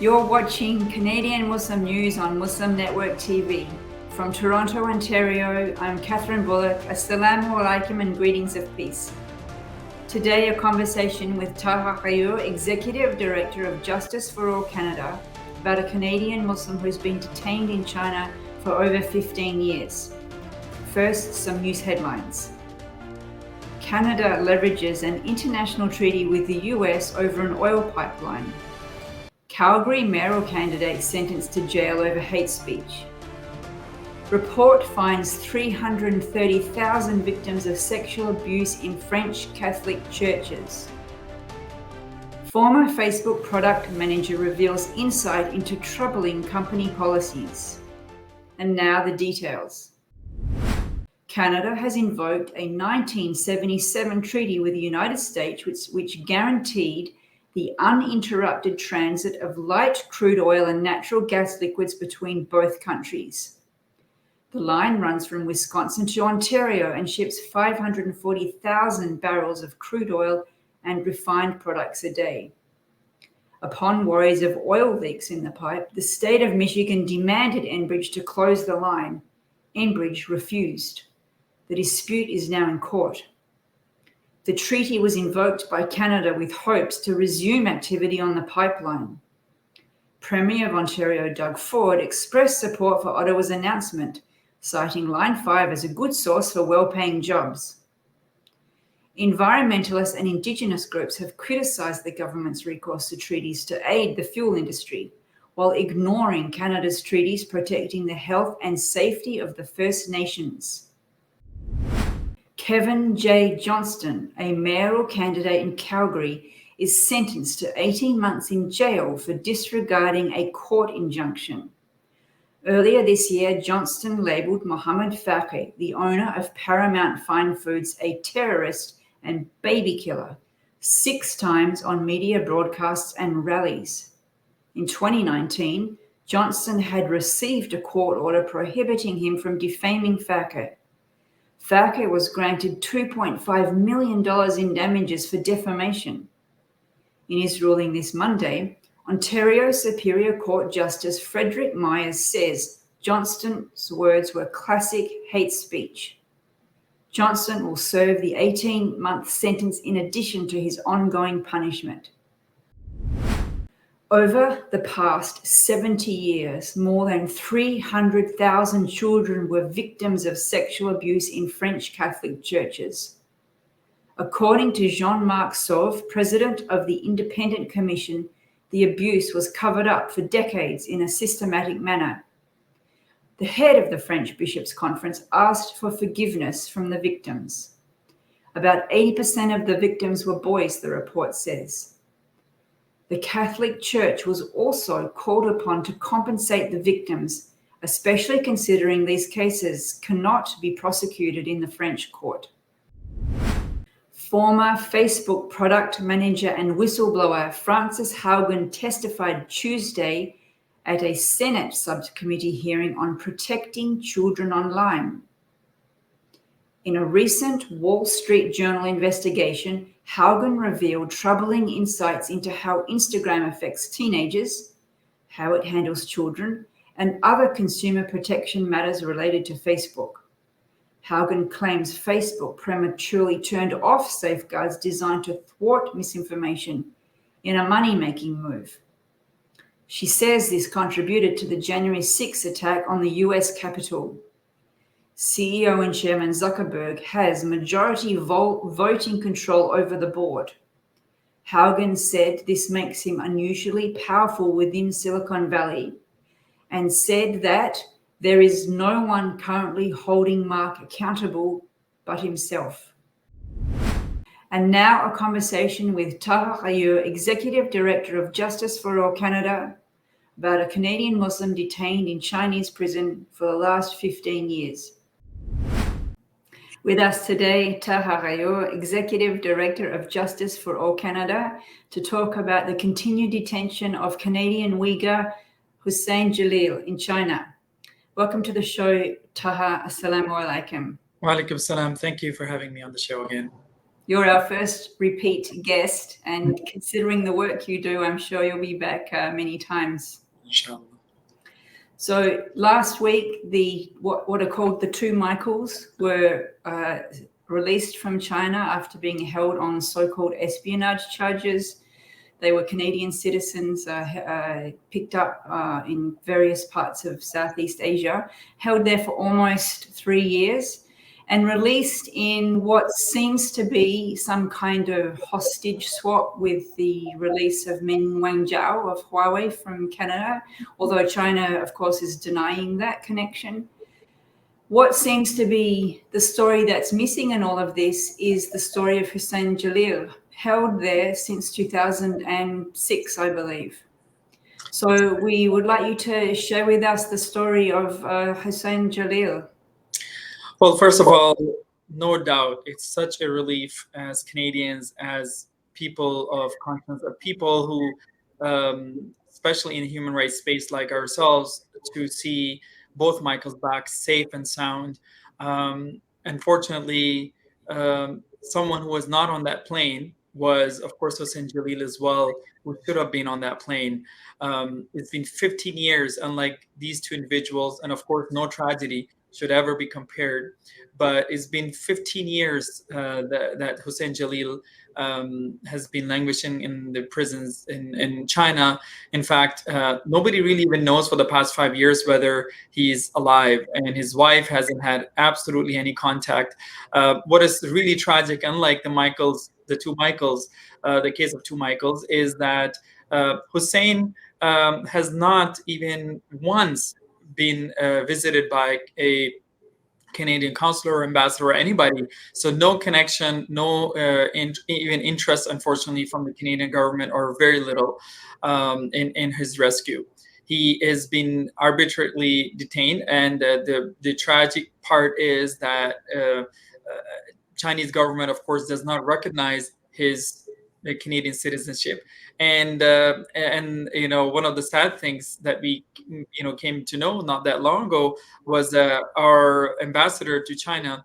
You're watching Canadian Muslim News on Muslim Network TV. From Toronto, Ontario, I'm Catherine Bullock. Assalamu alaikum and greetings of peace. Today, a conversation with Taha, Ghayyur, Executive Director of Justice for All Canada, about a Canadian Muslim who's been detained in China for over 15 years. First, some news headlines. Canada leverages an international treaty with the US over an oil pipeline. Calgary mayoral candidate sentenced to jail over hate speech. Report finds 330,000 victims of sexual abuse in French Catholic churches. Former Facebook product manager reveals insight into troubling company policies. And now the details. Canada has invoked a 1977 treaty with the United States which guaranteed the uninterrupted transit of light crude oil and natural gas liquids between both countries. The line runs from Wisconsin to Ontario and ships 540,000 barrels of crude oil and refined products a day. Upon worries of oil leaks in the pipe, the state of Michigan demanded Enbridge to close the line. Enbridge refused. The dispute is now in court. The treaty was invoked by Canada with hopes to resume activity on the pipeline. Premier of Ontario Doug Ford expressed support for Ottawa's announcement, citing Line 5 as a good source for well-paying jobs. Environmentalists and Indigenous groups have criticised the government's recourse to treaties to aid the fuel industry, while ignoring Canada's treaties protecting the health and safety of the First Nations. Kevin J. Johnston, a mayoral candidate in Calgary, is sentenced to 18 months in jail for disregarding a court injunction. Earlier this year, Johnston labelled Mohammed Faqih, the owner of Paramount Fine Foods, a terrorist and baby killer, 6 times on media broadcasts and rallies. In 2019, Johnston had received a court order prohibiting him from defaming Faqih. Faqih was granted $2.5 million in damages for defamation. In his ruling this Monday, Ontario Superior Court Justice Frederick Myers says Johnston's words were classic hate speech. Johnston will serve the 18-month sentence in addition to his ongoing punishment. Over the past 70 years, more than 300,000 children were victims of sexual abuse in French Catholic churches. According to Jean-Marc Sauve, president of the Independent Commission, the abuse was covered up for decades in a systematic manner. The head of the French Bishops' Conference asked for forgiveness from the victims. About 80% of the victims were boys, the report says. The Catholic Church was also called upon to compensate the victims, especially considering these cases cannot be prosecuted in the French court. Former Facebook product manager and whistleblower Frances Haugen testified Tuesday at a Senate subcommittee hearing on protecting children online. In a recent Wall Street Journal investigation, Haugen revealed troubling insights into how Instagram affects teenagers, how it handles children, and other consumer protection matters related to Facebook. Haugen claims Facebook prematurely turned off safeguards designed to thwart misinformation in a money-making move. She says this contributed to the January 6 attack on the US Capitol. CEO and Chairman Zuckerberg has majority voting control over the board. Haugen said this makes him unusually powerful within Silicon Valley and said that there is no one currently holding Mark accountable but himself. And now a conversation with Taha Ghayyur, Executive Director of Justice for All Canada, about a Canadian Muslim detained in Chinese prison for the last 15 years. With us today, Taha Ghayyur, Executive Director of Justice for All Canada, to talk about the continued detention of Canadian Uyghur Huseiyn Celil in China. Welcome to the show, Taha. Assalamu alaikum. Wa alaikum salam. Thank you for having me on the show again. You're our first repeat guest, and considering the work you do, I'm sure you'll be back many times. Inshallah. So last week, what are called the two Michaels were released from China after being held on so-called espionage charges. They were Canadian citizens picked up in various parts of Southeast Asia, held there for almost 3 years, and released in what seems to be some kind of hostage swap with the release of Meng Wanzhou of Huawei from Canada, although China, of course, is denying that connection. What seems to be the story that's missing in all of this is the story of Huseiyn Celil, held there since 2006, I believe. So we would like you to share with us the story of Huseiyn Celil. Well, first of all, no doubt, it's such a relief as Canadians, as people of conscience, of people who, especially in the human rights space like ourselves, to see both Michaels back safe and sound. Unfortunately, someone who was not on that plane was, of course, Huseiyn Celil as well, who should have been on that plane. It's been 15 years, unlike these two individuals, and of course, no tragedy should ever be compared. But it's been 15 years that Huseiyn Celil has been languishing in the prisons in China. In fact, nobody really even knows for the past 5 years whether he's alive, and his wife hasn't had absolutely any contact. What is really tragic, unlike the two Michaels, the case of two Michaels, is that Hussein has not even once been visited by a Canadian consular or ambassador or anybody. So no connection, no even interest, unfortunately, from the Canadian government, or very little in his rescue. He has been arbitrarily detained, and the tragic part is that Chinese government, of course, does not recognize his Canadian citizenship. And one of the sad things that we came to know not that long ago was our ambassador to China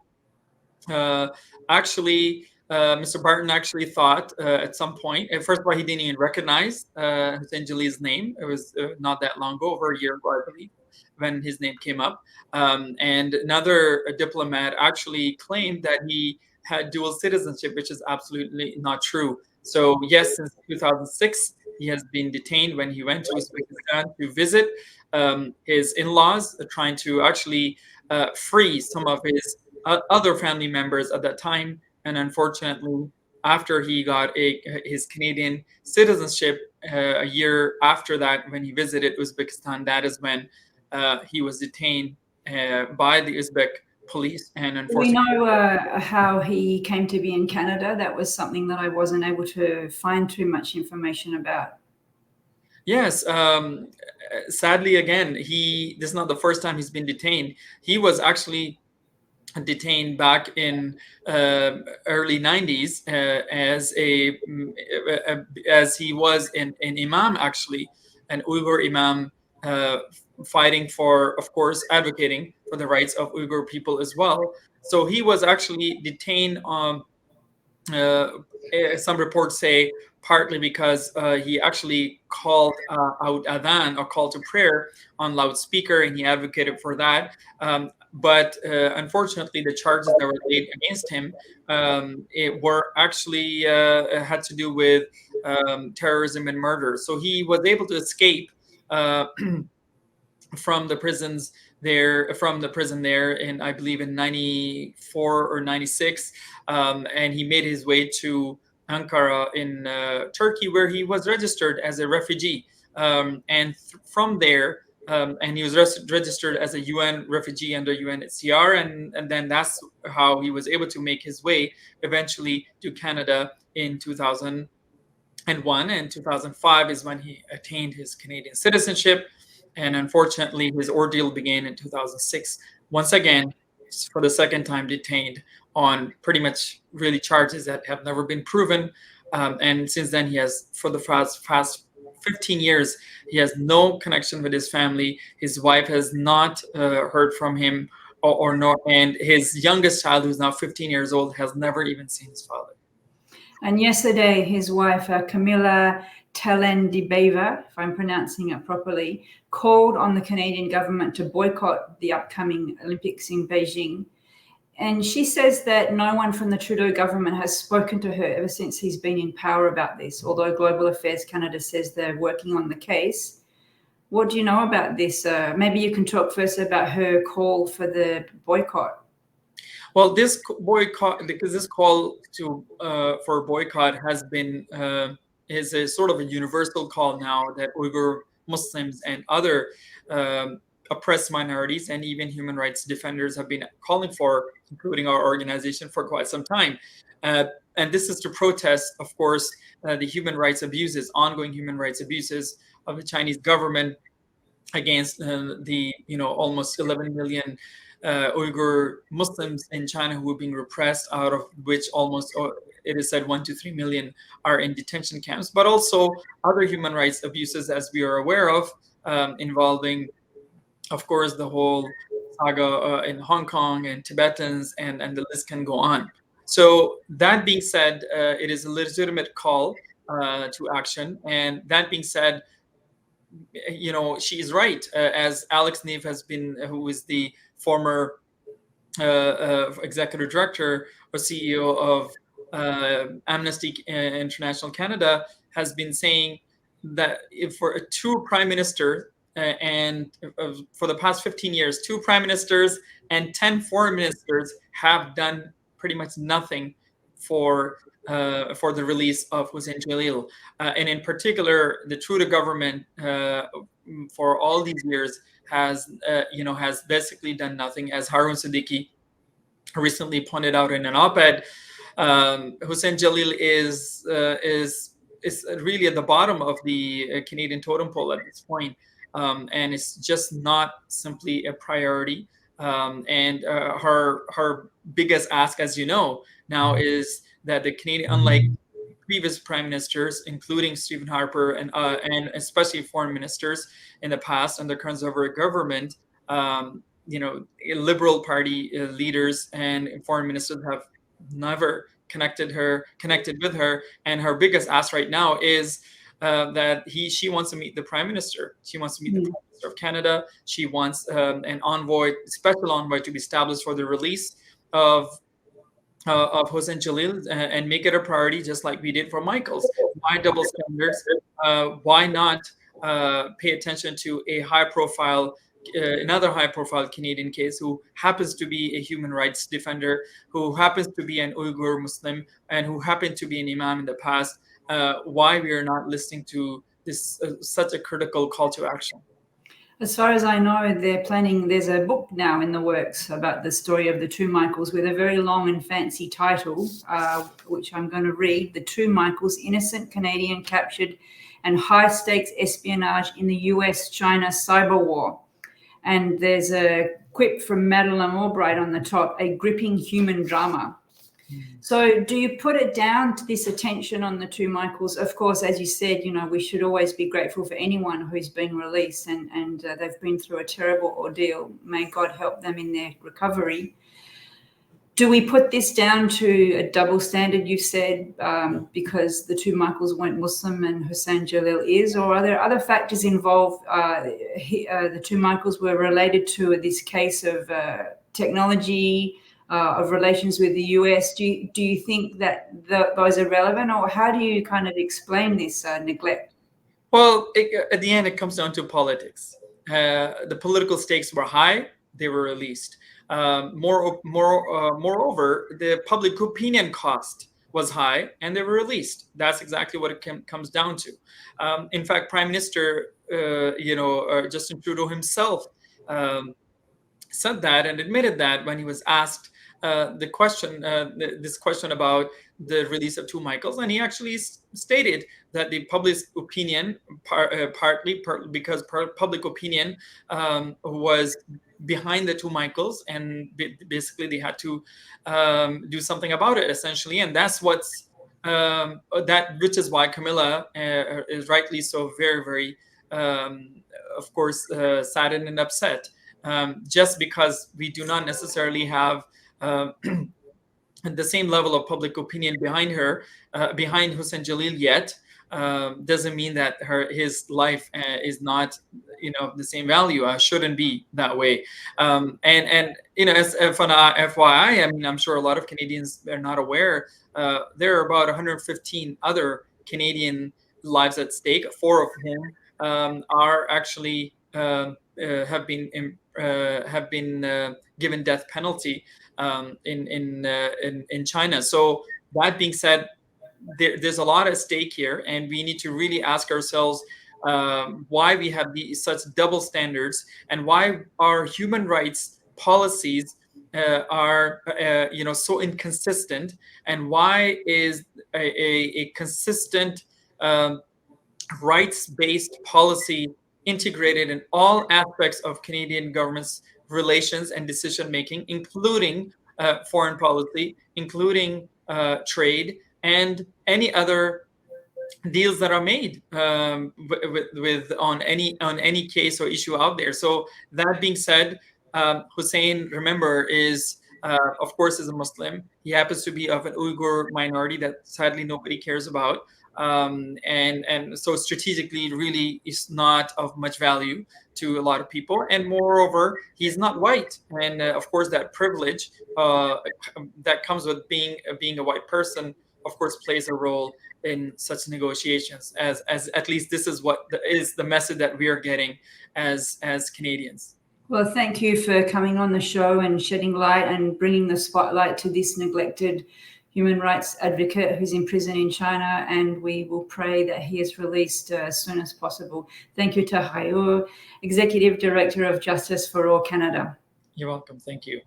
actually. Mr. Barton actually thought at some point, first of all, he didn't even recognize Huseiyn Celil's name. It was not that long ago, over a year ago, I believe, when his name came up. And another diplomat actually claimed that he had dual citizenship, which is absolutely not true. So yes, since 2006, he has been detained when he went to Uzbekistan to visit his in-laws, trying to actually free some of his other family members at that time. And unfortunately, after he got his Canadian citizenship, a year after that, when he visited Uzbekistan, that is when he was detained by the Uzbek police. And We unfortunately, know how he came to be in Canada. That was something that I wasn't able to find too much information about. yes, sadly, again, this is not the first time he's been detained. He was actually detained back in early 90s as he was an imam, actually, an Uyghur imam, fighting for, of course, advocating for the rights of Uyghur people as well. So he was actually detained some reports say partly because he actually called out adhan, or call to prayer, on loudspeaker, and he advocated for that. But unfortunately, the charges that were laid against him were actually had to do with terrorism and murder. So he was able to escape from the prison there in, I believe, in 94 or 96, and he made his way to Ankara in Turkey, where he was registered as a refugee, and from there, and he was registered as a UN refugee under UNHCR, and then that's how he was able to make his way eventually to Canada in 2001. And 2005 is when he attained his Canadian citizenship. And unfortunately, his ordeal began in 2006. Once again, for the second time, detained on pretty much really charges that have never been proven. And since then, he has, for the past 15 years, he has no connection with his family. His wife has not heard from him, or no, and his youngest child, who's now 15 years old, has never even seen his father. And yesterday, his wife, Camilla Talendibeva, if I'm pronouncing it properly, called on the Canadian government to boycott the upcoming Olympics in Beijing. And she says that no one from the Trudeau government has spoken to her ever since he's been in power about this, although Global Affairs Canada says they're working on the case. What do you know about this? Maybe you can talk first about her call for the boycott. Well, this boycott, because this call to for boycott has been is a sort of a universal call now that Uyghur Muslims and other oppressed minorities and even human rights defenders have been calling for, including our organization, for quite some time. And this is to protest, of course, the human rights abuses, ongoing human rights abuses of the Chinese government against the almost 11 million Uyghur Muslims in China who are being repressed, out of which almost it is said 1 to 3 million are in detention camps, but also other human rights abuses, as we are aware of, involving, of course, the whole saga in Hong Kong and Tibetans, and the list can go on. So that being said, it is a legitimate call to action. And that being said, she is right. As Alex Neve has been, who is the former executive director or CEO of Amnesty International Canada, has been saying that if for a two prime minister and for the past 15 years, 2 prime ministers and 10 foreign ministers have done pretty much nothing for the release of Huseiyn Celil. And in particular, the Trudeau government for all these years has basically done nothing. As Harun Siddiqui recently pointed out in an op-ed, Huseiyn Celil is really at the bottom of the Canadian totem pole at this point, and it's just not simply a priority. And her biggest ask, as you know, now is that the Canadian, unlike previous prime ministers, including Stephen Harper and especially foreign ministers in the past under conservative government, Liberal Party leaders and foreign ministers have never connected with her. And her biggest ask right now is that she wants to meet the prime minister. She wants to meet the prime minister of Canada. She wants an envoy, special envoy, to be established for the release of Huseiyn Celil and make it a priority, just like we did for Michael's. Why double standards? Why not pay attention to another high-profile Canadian case who happens to be a human rights defender, who happens to be an Uyghur Muslim, and who happened to be an imam in the past? Why we are not listening to this such a critical call to action? As far as I know, there's a book now in the works about the story of the two Michaels with a very long and fancy title, which I'm going to read. The Two Michaels, Innocent Canadian Captured and High-Stakes Espionage in the US-China Cyber War. And there's a quip from Madeleine Albright on the top, a gripping human drama. So do you put it down to this attention on the two Michaels? Of course, as you said, we should always be grateful for anyone who's been released, and they've been through a terrible ordeal. May God help them in their recovery. Do we put this down to a double standard, you said, because the two Michaels weren't Muslim and Huseiyn Celil is, or are there other factors involved? The two Michaels were related to this case of technology, of relations with the US. Do you think that those are relevant, or how do you kind of explain this neglect? Well, at the end, it comes down to politics. The political stakes were high; they were released. Moreover, the public opinion cost was high, and they were released. That's exactly what it comes down to. In fact, Prime Minister, Justin Trudeau himself said that and admitted that when he was asked this question about the release of two Michaels, and he actually stated that the public opinion, partly because public opinion was behind the two Michaels, and basically they had to do something about it, essentially, and that's which is why Camilla is rightly so very, very, of course, saddened and upset, just because we do not necessarily have the same level of public opinion behind her, behind Hussein Celil yet, doesn't mean that his life is not, the same value. Shouldn't be that way. And as FYI, I mean, I'm sure a lot of Canadians are not aware. There are about 115 other Canadian lives at stake, 4 of whom are actually have been given death penalty in China. So that being said, there's a lot at stake here, and we need to really ask ourselves why we have such double standards, and why our human rights policies are so inconsistent, and why is a consistent rights-based policy integrated in all aspects of Canadian government's relations and decision making, including foreign policy, including trade, and any other deals that are made on any case or issue out there. So that being said, Hussein, remember, is of course is a Muslim. He happens to be of an Uyghur minority that sadly nobody cares about. And so strategically really is not of much value to a lot of people. And moreover, he's not white. And of course, that privilege that comes with being a white person, of course, plays a role in such negotiations, as at least this is what is the message that we are getting as Canadians. Well, thank you for coming on the show and shedding light and bringing the spotlight to this neglected human rights advocate who's in prison in China, and we will pray that he is released as soon as possible. Thank you to Ghayyur, Executive Director of Justice for All Canada. You're welcome. Thank you.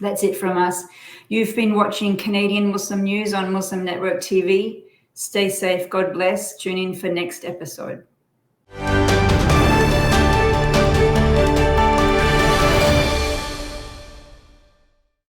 That's it from us. You've been watching Canadian Muslim News on Muslim Network TV. Stay safe. God bless. Tune in for next episode.